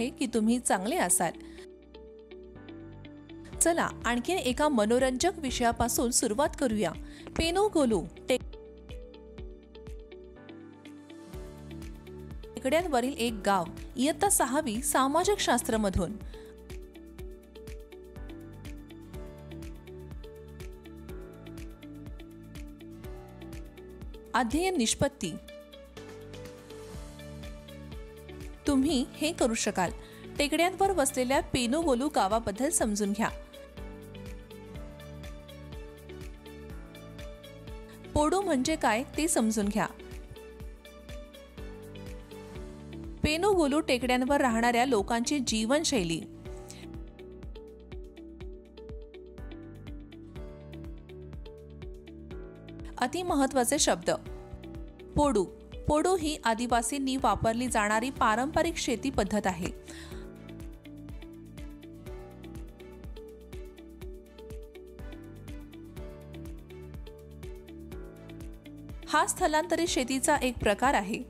आहे की तुम्ही चांगले असाल. चला आणखी एका मनोरंजक विषयापासून सुरुवात करूया. पेनुगोलू टेकड्यांवरील एक गाव. इयत्ता 6वी सामाजिक शास्त्र मधून. अध्ययन निष्पत्ती. तुम्ही हे करू शकाल. टेकड्यांवर वसलेल्या पेनुगोलू गावाबद्दल समजून घ्या. पोडू म्हणजे काय ते समजून घ्या. पेनुगोलू टेकड्यांवर राहणाऱ्या लोकांची जीवनशैली. अति महत्त्वाचे शब्द. पोडू. पोडू ही आदिवासींनी वापरली जाणारी पारंपरिक शेती पद्धत आहे. हा स्थलांतरित शेतीचा एक प्रकार आहे.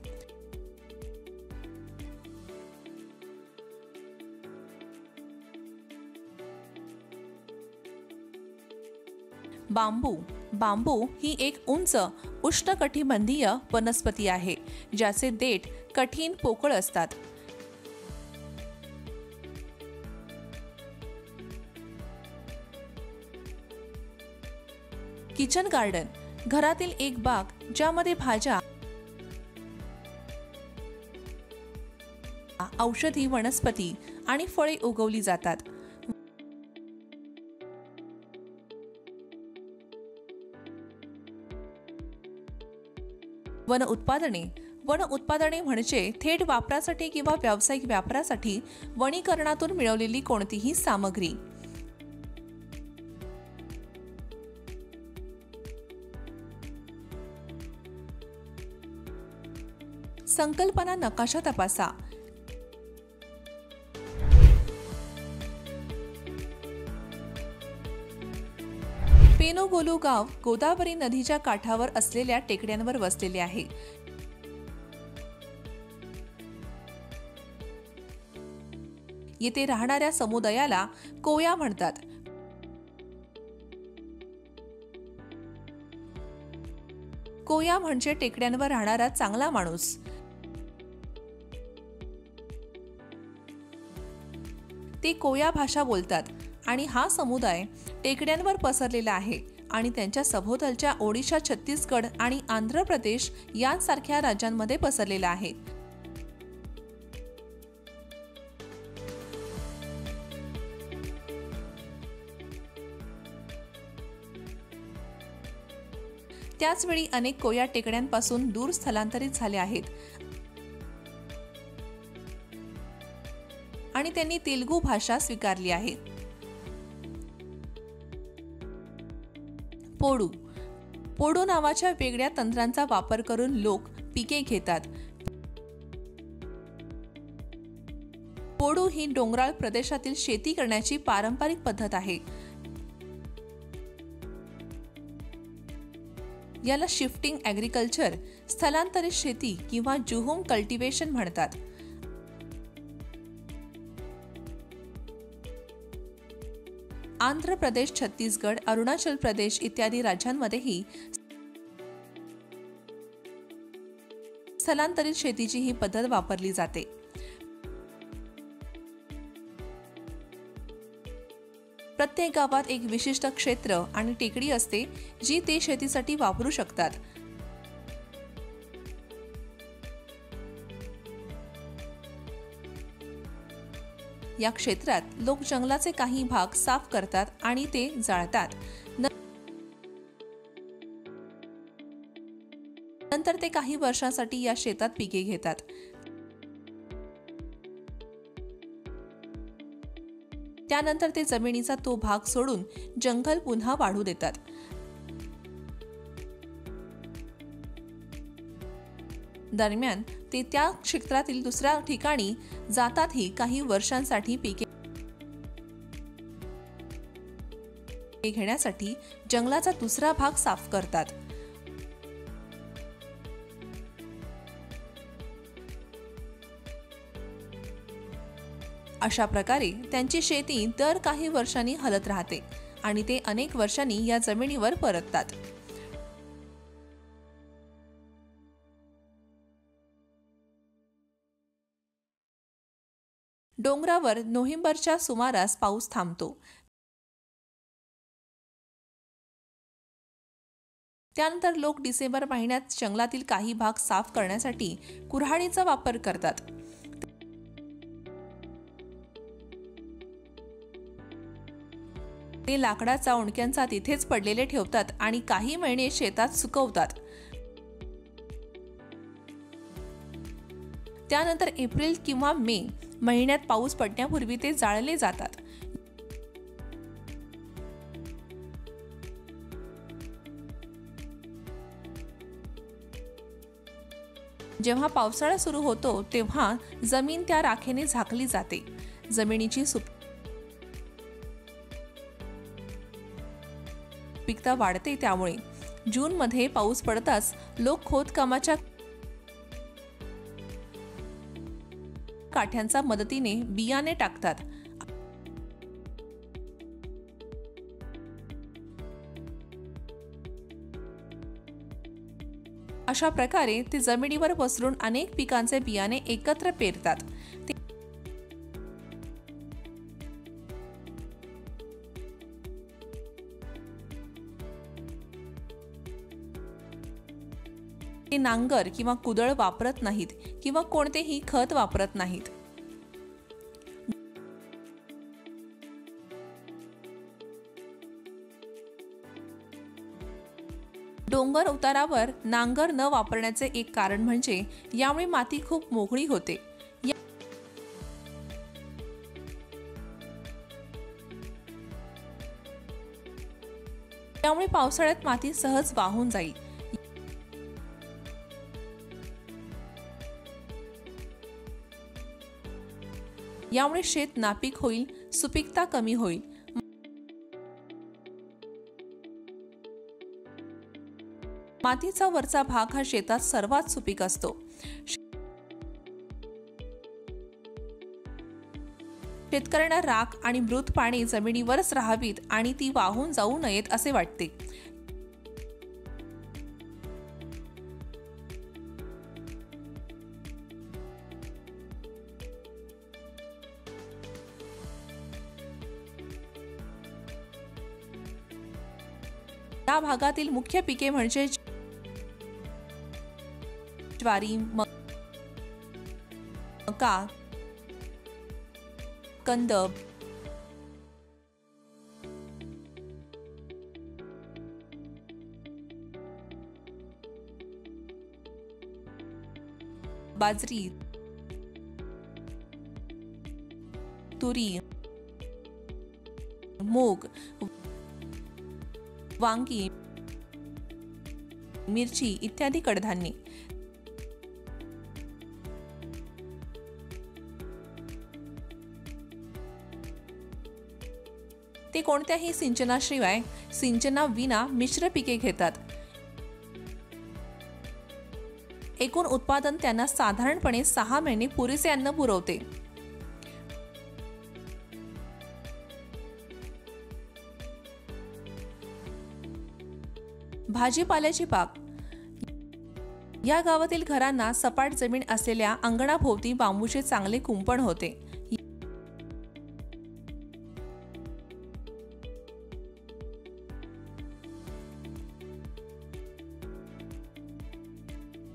बांबू. बांबू ही एक उंच उष्णकटिबंधीय वनस्पती आहे ज्याचे देठ कठीण पोकळ असतात. Kitchen garden. घरातील एक बाग ज्यामध्ये भाज्या, औषधी वनस्पती आणि फळे उगवली जातात. वन उत्पादने. वन उत्पादने म्हणजे थेट वापरासाठी किंवा व्यावसायिक वापरासाठी वनीकरणातून मिळवलेली कोणतीही सामग्री. संकल्पना नकाशा तपासा. पेनुगोलू गाव गोदावरी नदीच्या काठावर असलेल्या टेकड्यांवर वसलेले आहे. येथे राहणाऱ्या समुदायाला कोया म्हणतात. कोया म्हणजे टेकड्यांवर राहणारा चांगला माणूस. ते कोया भाषा बोलतात आणि हा समुदाय टेकड्यांवर पसरलेला आहे आणि त्यांच्या सभोवतालच्या ओडिशा, छत्तीसगड आणि आंध्र प्रदेश यांसारख्या राज्यांमध्ये पसरलेला आहे. त्याचवेळी अनेक कोया टेकड्यांपासून दूर स्थलांतरित झाले आहेत आणि त्यांनी तेलुगू भाषा स्वीकारली आहे. पोडू. पोडू नावाच्या वेगळ्या तंत्रांचा वापर करून लोक पिके घेतात. पोडू ही डोंगराळ प्रदेशातील शेती करण्याची पारंपरिक पद्धत आहे. याला शिफ्टिंग ॲग्रिकल्चर, स्थलांतरित शेती किंवा जुहूम कल्टिवेशन म्हणतात. आंध्र प्रदेश, छत्तीसगड, अरुणाचल प्रदेश इत्यादी राज्यांमध्येही स्थलांतरित शेतीची ही पद्धत वापरली जाते. प्रत्येक गावात एक विशिष्ट क्षेत्र आणि टेकडी असते जी ते शेतीसाठी वापरू शकतात. या क्षेत्रात लोक जंगलाचे काही भाग साफ करतात आणि ते जाळतात. नंतर ते काही वर्षांसाठी या शेतात पिके घेतात. त्यानंतर ते जमिनीचा तो भाग सोडून जंगल पुन्हा वाढू देतात. दरम्यान ते त्या क्षेत्रातील दुसऱ्या ठिकाणी जातातही काही वर्षांसाठी पिके घेण्यासाठी जंगलाचा दुसरा भाग साफ करतात. अशा प्रकारे त्यांची शेती दर काही वर्षांनी हलत राहते आणि ते अनेक वर्षांनी या जमिनीवर परततात। डोंगरावर नोव्हेंबरच्या सुमारास पाऊस थांबतो। त्यानंतर लोक डिसेंबर महिन्यात जंगलातील काही भाग साफ करण्यासाठी कुऱ्हाडीचा वापर करतात। ते लाकडाचा ओंडक्यांचा तिथेच पडलेले ठेवतात आणि काही महिने शेतात सुकवतात। त्यानंतर एप्रिल किंवा मे महिन्यात पाऊस पडण्यापूर्वी ते जाळले जातात। जेव्हा पावसाळा सुरू होतो तेव्हा जमीन त्या राखेने झाकली जाते। जमिनीची सुपीकता वाढते, त्यामुळे जून मध्ये पाऊस पडताच लोक खोदकामाच्या काठ्यांच्या मदतीने बियाणे टाकतात। अशा प्रकारे ते जमिनीवर पसरून अनेक पिकांचे बियाणे एकत्र पेरतात। ते नांगर किंवा कुदळ वापरत नाहीत किंवा कोणतेही खत वापरत नाहीत। डोंगर उतारावर नांगर न वापरण्याचे एक कारण म्हणजे यामुळे माती खूप मोकळी होते। त्यामुळे पावसाळ्यात माती सहज वाहून जाईल। यामुळे शेत नापीक होईल, सुपीकता कमी होईल। मातीचा वरचा भाग हा शेतात सर्वात सुपीक असतो। शेतकऱ्यांना राख आणि मृत पाणी जमिनीवरच राहावीत आणि ती वाहून जाऊ नयेत असे वाटते। या भागातील मुख्य पिके म्हणजे ज्वारी, मका, कंद, बाजरी, तुरी, मूग, वांगी, मिरची इत्यादी कडधान्ये। ते कोणत्याही सिंचनाशिवाय सिंचनाविना मिश्र पिके घेतात। एकूण उत्पादन त्यांना साधारणपणे 6 महिने पुरेसे अन्न पुरवते। भाजीपाल्याची बाग। या गावातील घरांना सपाट जमीन असलेल्या अंगणाभोवती बांबूचे चांगले कुंपण होते।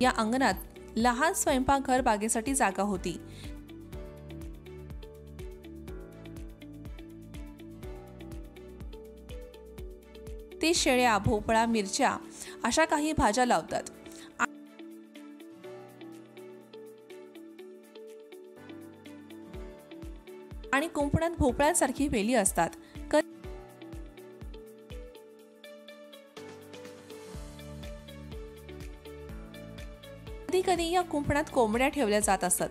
या अंगणात लहान स्वयंपाकघर बागेसाठी जागा होती। ते शेळ्या, भोपळा, मिरच्या अशा काही भाज्या लावतात। आणि कुंपणात भोपळ्यांसारखी वेली असतात। कधी कधी या कुंपणात कोंबड्या ठेवल्या जात असतात।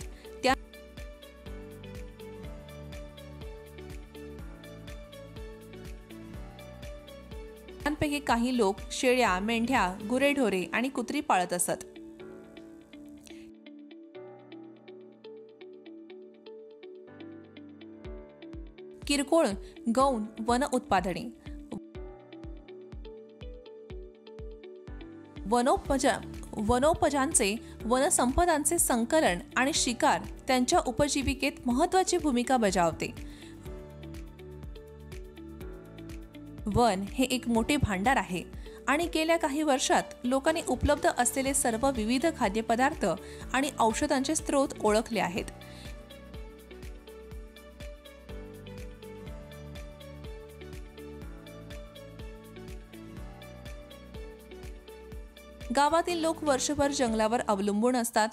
त्यांपैकी काही लोक शेळ्या, मेंढ्या, गुरेढोरे आणि कुत्री पाळत असत। किरकोळ गौण वन उत्पादने, वनोपजांचे वनसंपदांचे संकलन आणि शिकार त्यांच्या उपजीविकेत महत्त्वाची भूमिका बजावते. वन हे एक मोठे भांडार आहे आणि गेल्या काही वर्षात लोकांनी उपलब्ध असलेले सर्व विविध खाद्यपदार्थ आणि औषधांचे स्रोत ओळखले आहेत. गावातील लोक वर्षभर जंगलावर अवलंबून असतात.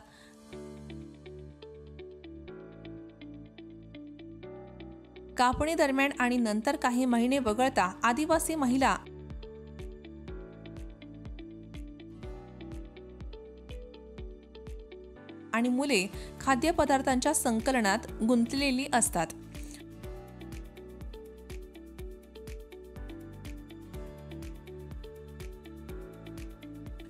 कापणी दरम्यान आणि नंतर काही महिने वगळता आदिवासी महिला आणि मुले खाद्यपदार्थांच्या संकलनात गुंतलेली असतात.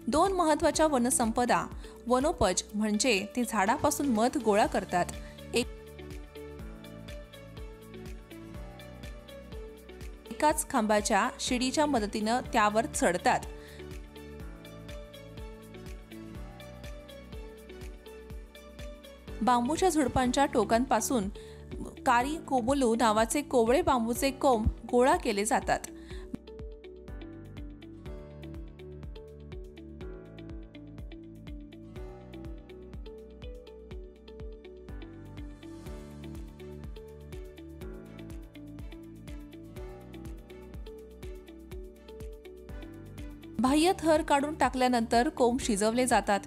दोन महत्त्वाच्या वनसंपदा वनोपज म्हणजे ते झाडापासून मध गोळा करतात. एकाच खांबाच्या शिडीच्या मदतीने त्यावर चढतात. बांबूच्या झुडपांच्या टोकांपासून कारी कोबोलू नावाचे कोवळे बांबूचे कोंब गोळा केले जातात. बाह्य थर काढून टाकल्यानंतर कोंब शिजवले जातात.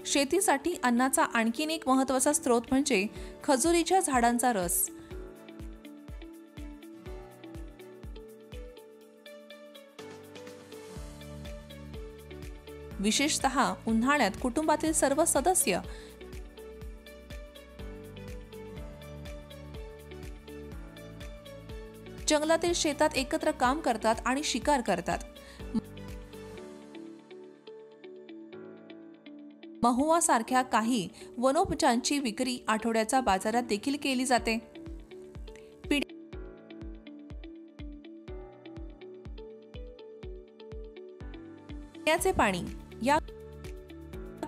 शेतीसाठी अन्नाचा आणखीन एक महत्त्वाचा स्रोत म्हणजे खजुरीच्या झाडांचा रस. विशेषतः उन्हाळ्यात कुटुंबातील सर्व सदस्य जंगलातील शेतात एकत्र काम करतात आणि शिकार करतात. महुआ सारख्या काही वनोपजांची विक्री आठवड्याच्या बाजारात देखील केली जाते. पिण्याचे पाणी. या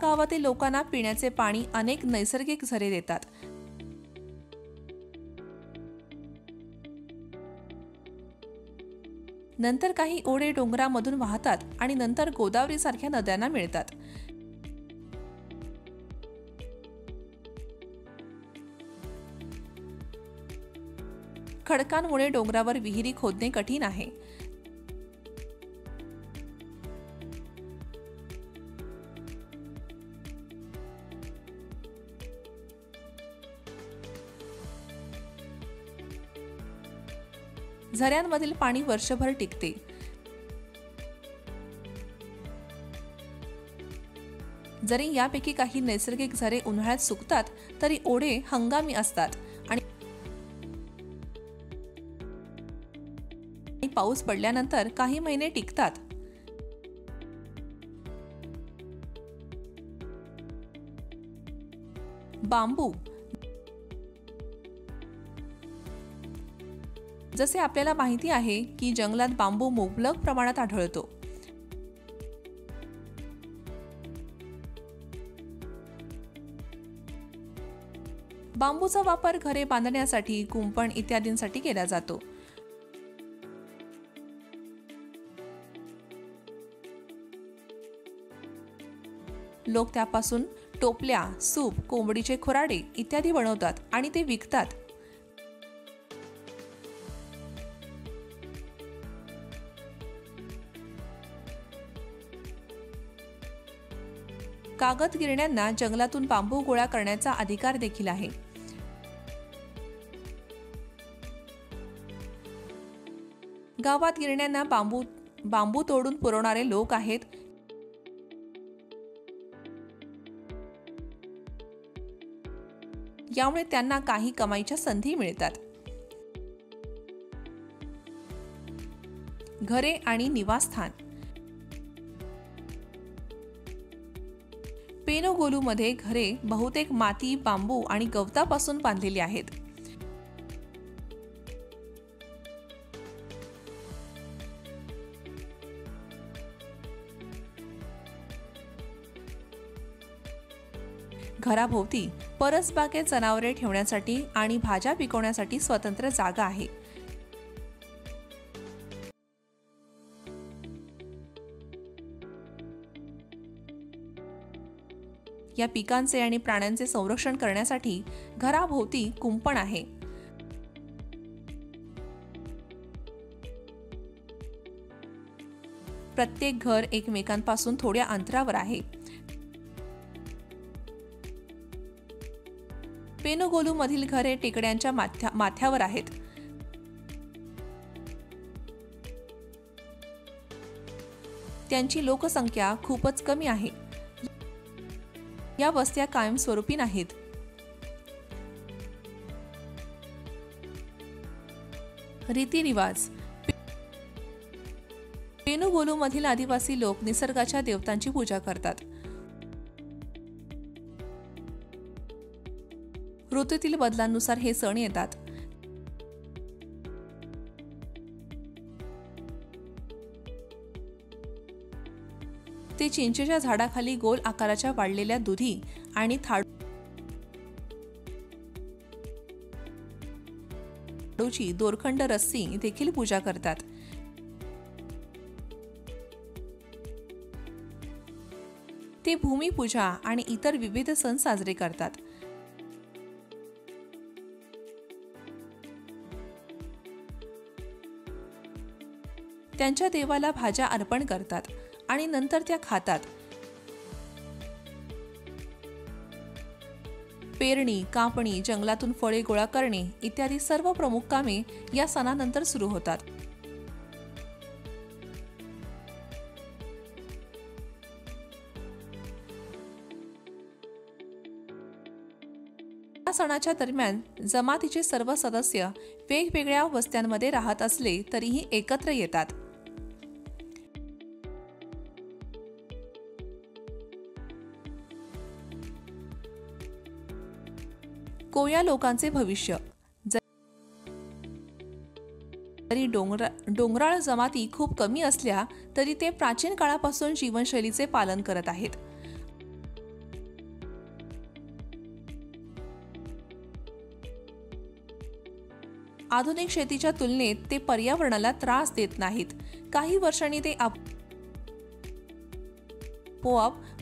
गावातील लोकांना पिण्याचे पाणी अनेक नैसर्गिक झरे देतात. नंतर काही ओढे डोंगरामधून वाहतात आणि नंतर गोदावरी सारख्या नद्यांना मिळतात. खडकांमुळे डोंगरावर विहिरी खोदणे कठीण आहे. झऱ्यांमधील पाणी वर्षभर टिकते. जरी यापैकी काही नैसर्गिक झरे उन्हाळ्यात सुकतात तरी ओढे हंगामी असतात आणि पाऊस पडल्यानंतर काही महिने टिकतात. बांबू. जसे आपल्याला माहिती आहे की जंगलात बांबू मुबलक प्रमाणात आढळतो. बांबूचा वापर घरे बांधण्यासाठी, कुंपण इत्यादींसाठी केला जातो. लोक त्यापासून टोपल्या, सूप, कोंबडीचे खुराडे इत्यादी बनवतात आणि ते विकतात. कागद गिरण्यांना जंगलातून बांबू गोळा करण्याचा अधिकार देखील आहे. गावात गिरण्यांना बांबू तोडून पुरवणारे लोक आहेत. यामुळे त्यांना काही कमाईच्या संधी मिळतात. घरे आणि निवासस्थान. पेनुगोलूमध्ये घरे बहुतेक माती, बांबू आणि गवतापासून बांधलेली आहेत. घराभोवती परसबागेत जनावरे ठेवण्यासाठी आणि भाज्या पिकवण्यासाठी स्वतंत्र जागा आहे. या पिकांचे आणि प्राण्यांचे संरक्षण करण्यासाठी घराभोवती कुंपण आहे. प्रत्येक घर एकमेकांपासून थोड्या अंतरावर आहे. पेनुगोलूमधील घरे टेकड्यांच्या माथ्यावर आहेत. त्यांची लोकसंख्या खूपच कमी आहे. या वस्त्या कायमस्वरूपी नाहीत. रीतिरिवाज. पेनुगोलूमधील आदिवासी लोक निसर्गाच्या देवतांची पूजा करतात. ऋतूतील बदलांनुसार हे सण येतात. ते चिंचेच्या झाडाखाली गोल आकाराच्या वाढलेल्या दुधी आणि थाळूची दोरखंड रस्सी देखील पूजा करतात. ते भूमिपूजा आणि इतर विविध सण साजरे करतात. त्यांच्या देवाला भाज्या अर्पण करतात आणि नंतर त्या खातात. पेरणी, कापणी, जंगलातून फळे गोळा करणे इत्यादी सर्व प्रमुख कामे या सणानंतर सुरू होतात. या सणाच्या दरम्यान जमातीचे सर्व सदस्य वेगवेगळ्या वस्त्यांमध्ये राहत असले तरीही एकत्र येतात. कोया लोकांचे भविष्य. जरी डोंगराळ जमाती खूप कमी असल्या तरी ते प्राचीन काळापासून जीवनशैलीचे पालन करत आहेत. आधुनिक शेतीच्या तुलनेत ते पर्यावरणाला त्रास देत नाहीत. काही वर्षांनी ते आपोआप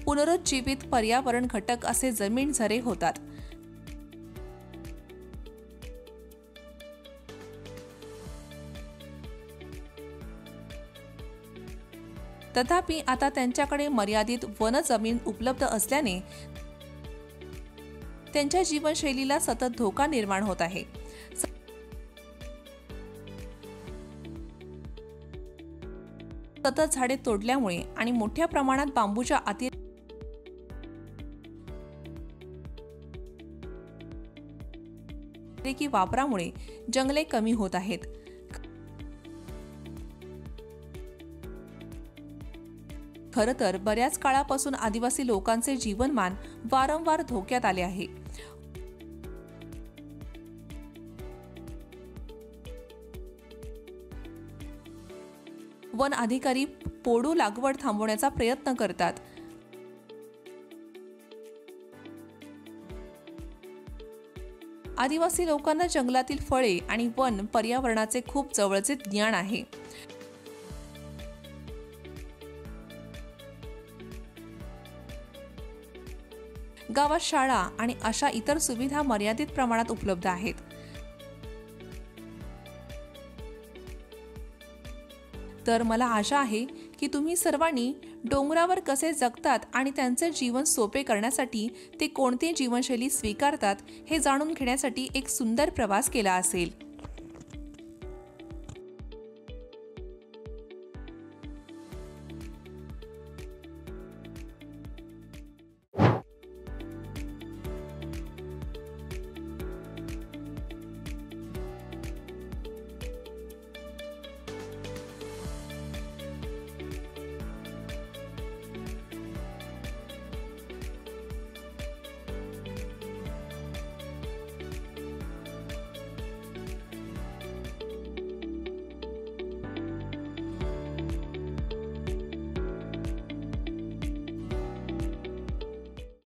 पुनरुज्जीवित पर्यावरण घटक असे जमीन झरे होतात. तथापि आता त्यांच्याकडे मर्यादित वन जमीन उपलब्ध असल्याने त्यांच्या जीवनशैलीला सतत धोका निर्माण होत आहे. सतत झाडे तोडल्यामुळे आणि मोठ्या प्रमाणात बांबूच्या अतिरेकी वापरामुळे जंगले कमी होत आहेत. खरं तर बऱ्याच काळापासून आदिवासी लोकांचे जीवनमान वारंवार धोक्यात आले आहे. वन अधिकारी पोडू लागवड थांबवण्याचा प्रयत्न करतात. आदिवासी लोकांना जंगलातील फळे आणि वन पर्यावरणाचे खूप जवळचे ज्ञान आहे. गावात शाळा आणि अशा इतर सुविधा मर्यादित प्रमाणात उपलब्ध आहेत. तर मला आशा आहे की तुम्ही सर्वांनी डोंगरावर कसे जगतात आणि त्यांचे जीवन सोपे करण्यासाठी ते कोणती जीवनशैली स्वीकारतात हे जाणून घेण्यासाठी एक सुंदर प्रवास केला असेल.